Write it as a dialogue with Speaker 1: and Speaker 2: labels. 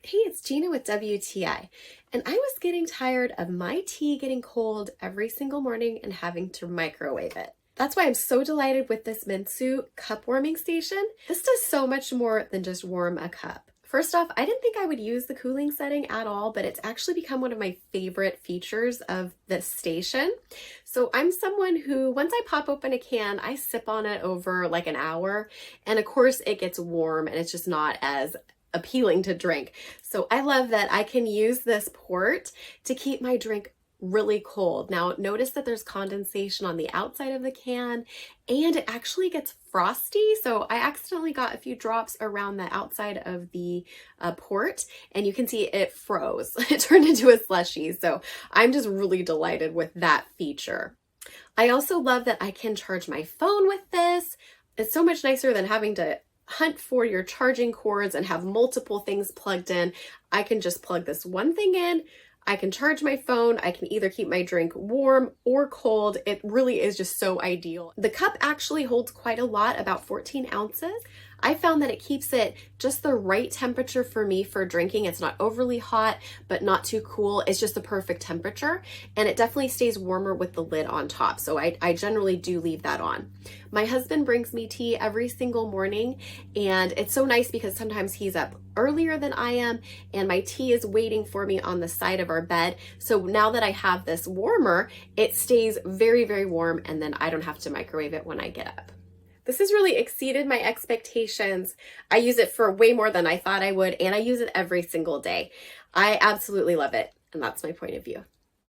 Speaker 1: Hey, it's Gina with WTI, and I was getting tired of my tea getting cold every single morning and having to microwave it. That's why I'm so delighted with this MINXUE cup warming station. This does so much more than just warm a cup. First off, I didn't think I would use the cooling setting at all, but it's actually become one of my favorite features of this station. So I'm someone who, once I pop open a can, I sip on it over like an hour, and of course it gets warm and it's just not as appealing to drink. So I love that I can use this port to keep my drink really cold. Now notice that there's condensation on the outside of the can and it actually gets frosty. So I accidentally got a few drops around the outside of the port and you can see it froze. It turned into a slushie. So I'm just really delighted with that feature. I also love that I can charge my phone with this. It's so much nicer than having to hunt for your charging cords and have multiple things plugged in. I can just plug this one thing in. I can charge my phone. I can either keep my drink warm or cold. It really is just so ideal. The cup actually holds quite a lot, about 14 ounces. I found that it keeps it just the right temperature for me for drinking. It's not overly hot, but not too cool. It's just the perfect temperature. And it definitely stays warmer with the lid on top. So I generally do leave that on. My husband brings me tea every single morning. And it's so nice because sometimes he's up earlier than I am and my tea is waiting for me on the side of our bed. So now that I have this warmer, it stays very, very warm and then I don't have to microwave it when I get up. This has really exceeded my expectations. I use it for way more than I thought I would, and I use it every single day. I absolutely love it, and that's my point of view.